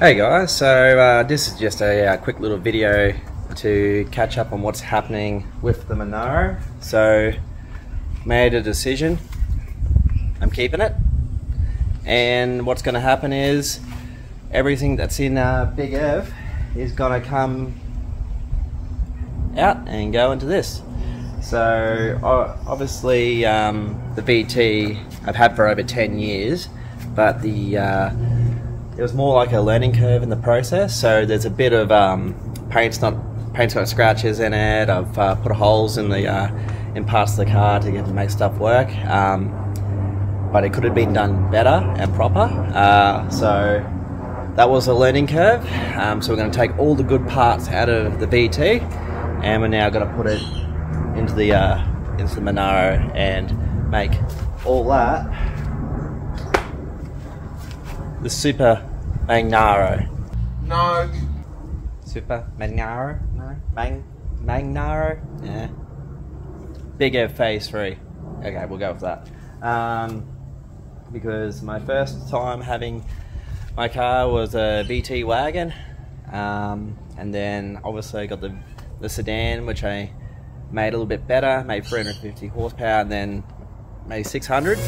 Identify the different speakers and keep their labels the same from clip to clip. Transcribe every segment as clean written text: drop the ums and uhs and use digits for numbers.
Speaker 1: Hey guys, so this is just a quick little video to catch up on what's happening with the Monaro. So, made a decision, I'm keeping it, and what's going to happen is everything that's in BigEv is going to come out and go into this. So obviously the VT I've had for over 10 years, but it was more like a learning curve in the process. So there's a bit of paint's got scratches in it. I've put holes in in parts of the car to make stuff work, but it could have been done better and proper. So that was a learning curve. So we're going to take all the good parts out of the VT, and we're now going to put it into the Monaro and make all that the Super Mang-naro.
Speaker 2: No.
Speaker 1: Super Mang-naro? No? Mang-naro? Yeah. BigEv Phase 3. Okay, we'll go with that. Because my first time having my car was a VT wagon, and then obviously I got the sedan, which I made a little bit better, made 350 horsepower, and then made 600.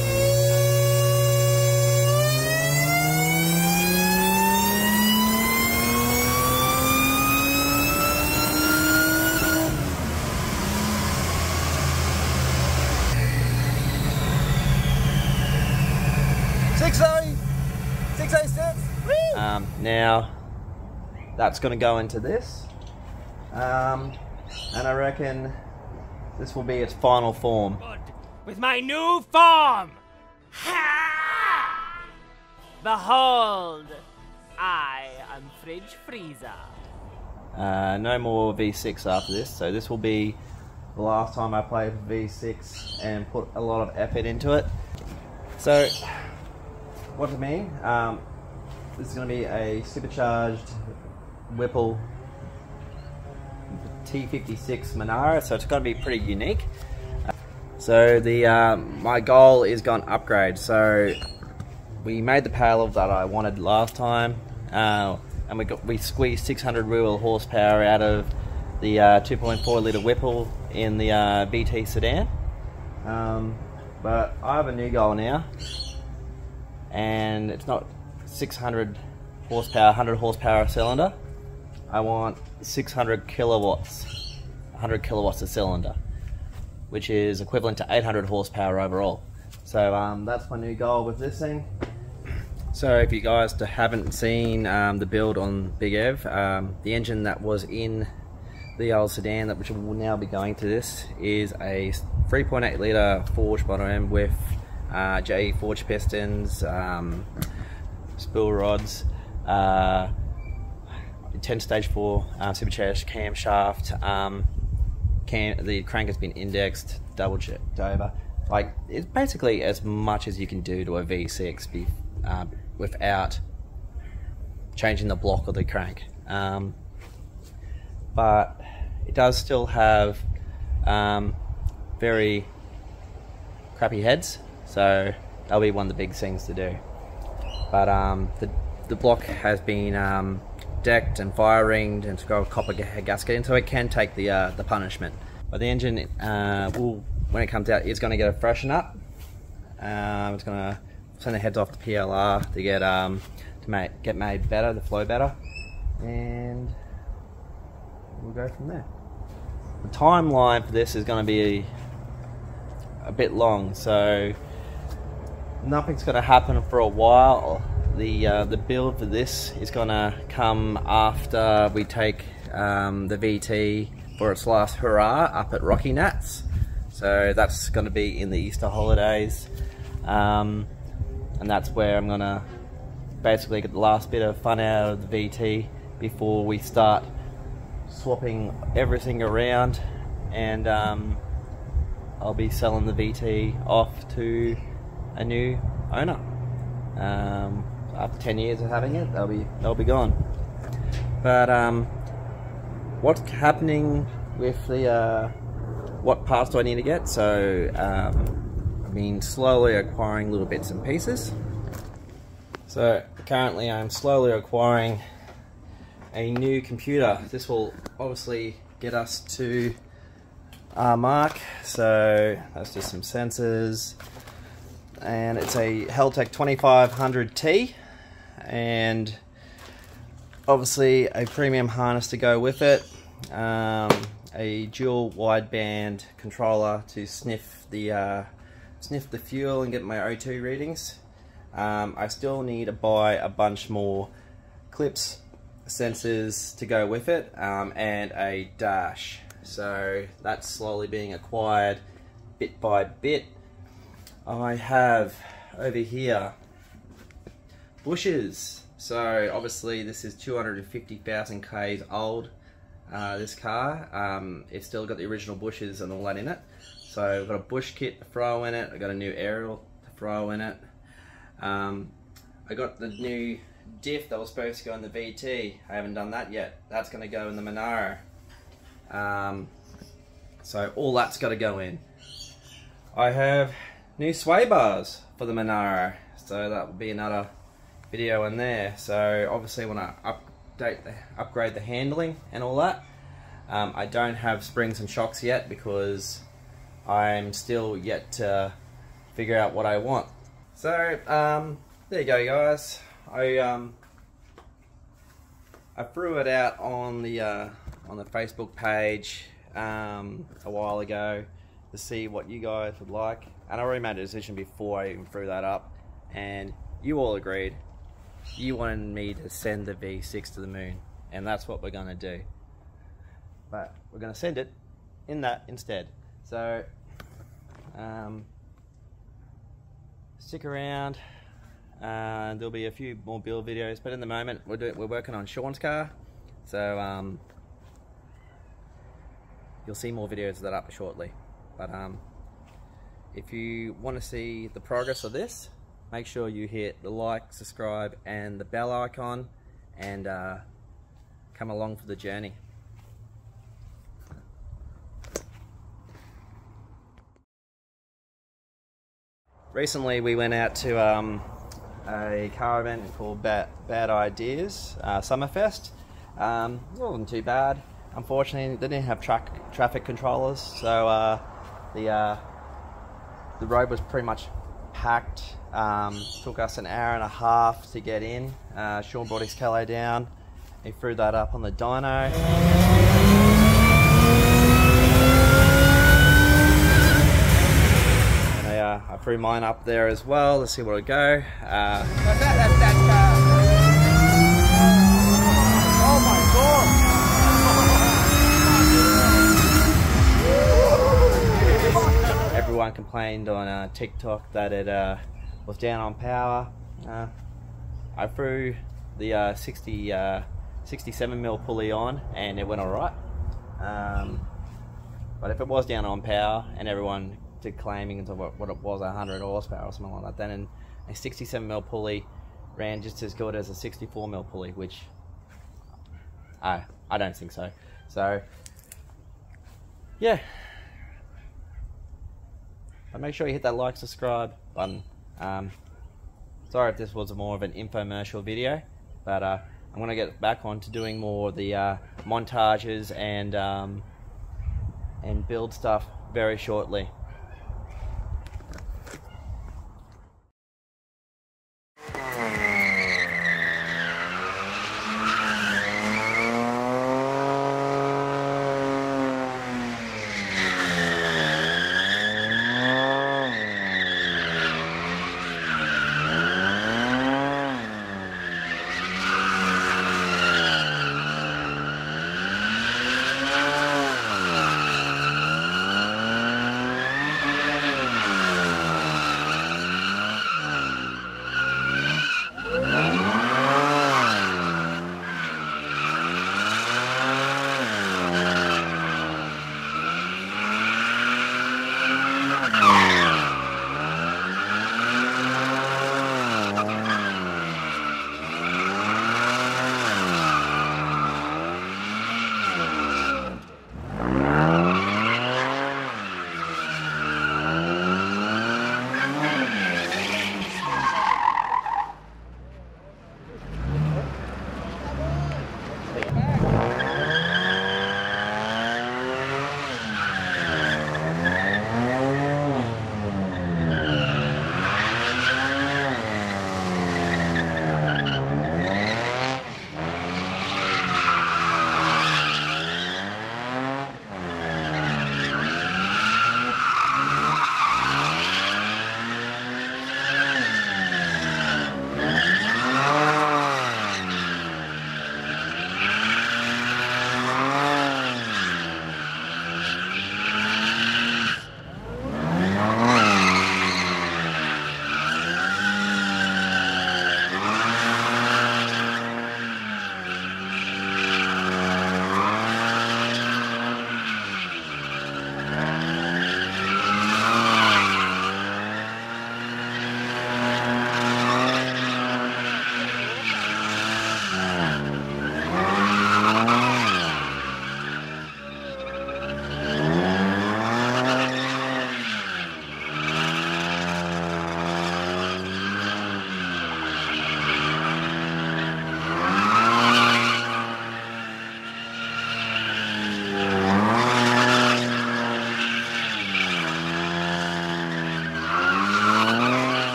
Speaker 1: Now that's going to go into this, and I reckon this will be its final form.
Speaker 3: With my new form! Ha! Behold, I am Fridge Freezer.
Speaker 1: No more V6 after this, so this will be the last time I play V6 and put a lot of effort into it. So, what do I mean? This is going to be a supercharged Whipple T56 Monaro, so it's going to be pretty unique. So my goal is going to upgrade. So we made the payload that I wanted last time, and we squeezed 600 real horsepower out of the 2.4 litre Whipple in the VT sedan. But I have a new goal now, and it's not 600 horsepower, 100 horsepower cylinder. I want 600 kilowatts, 100 kilowatts a cylinder, which is equivalent to 800 horsepower overall. So that's my new goal with this thing. So if you guys haven't seen the build on BigEv, the engine that was in the old sedan, which will now be going to this, is a 3.8 litre forged bottom end with JE forged pistons, spool rods, 10 stage 4 supercharged camshaft. The crank has been indexed, double checked over. Like, it's basically as much as you can do to a V6 without changing the block of the crank. But it does still have very crappy heads, so that'll be one of the big things to do. But the block has been decked and fire ringed, and it's got a copper gasket in, so it can take the punishment. But the engine when it comes out, it's going to get a freshen up. It's going to send the heads off the PLR to get made better, the flow better, and we'll go from there. The timeline for this is going to be a bit long, so nothing's going to happen for a while. The build for this is going to come after we take the VT for its last hurrah up at Rocky Nats. So that's going to be in the Easter holidays, and that's where I'm going to basically get the last bit of fun out of the VT before we start swapping everything around, and I'll be selling the VT off to a new owner. After 10 years of having it, they'll be gone. But what's happening with the what parts do I need to get? So I've been slowly acquiring little bits and pieces. So currently I'm slowly acquiring a new computer. This will obviously get us to our mark. So that's just some sensors, and it's a Heltec 2500T, and obviously a premium harness to go with it, a dual wideband controller to sniff the fuel and get my O2 readings. I still need to buy a bunch more clips, sensors to go with it, and a dash. So that's slowly being acquired bit by bit. I have over here bushes. So obviously this is 250,000 Ks old, this car. It's still got the original bushes and all that in it. So I've got a bush kit to throw in it. I've got a new aerial to throw in it. I got the new diff that was supposed to go in the VT. I haven't done that yet. That's going to go in the Monaro. So all that's got to go in. I have new sway bars for the Monaro. So that will be another video in there. So obviously when I upgrade the handling and all that, I don't have springs and shocks yet because I'm still yet to figure out what I want. So there you go, guys. I threw it out on the Facebook page a while ago to see what you guys would like, and I already made a decision before I even threw that up, and you all agreed. You wanted me to send the V6 to the moon, and that's what we're going to do. But we're going to send it in that instead. So stick around. There'll be a few more build videos, but in the moment we're working on Sean's car, so you'll see more videos of that up shortly. But if you want to see the progress of this, make sure you hit the like, subscribe and the bell icon, and come along for the journey. Recently we went out to a car event called Bad Ideas Summerfest. It wasn't too bad. Unfortunately, they didn't have traffic controllers, so the road was pretty much packed. Took us an hour and a half to get in. Sean brought his Calais down. He threw that up on the dyno. I threw mine up there as well. Let's see where it'll go.
Speaker 3: Oh my god!
Speaker 1: Everyone complained on TikTok that it was down on power. I threw the 67mm pulley on and it went alright. But if it was down on power and everyone claiming into what it was, 100 horsepower or something like that, then a 67mm pulley ran just as good as a 64mm pulley, which I don't think so. So yeah, but make sure you hit that like, subscribe button. Sorry if this was more of an infomercial video, but I'm going to get back on to doing more of the montages and build stuff very shortly.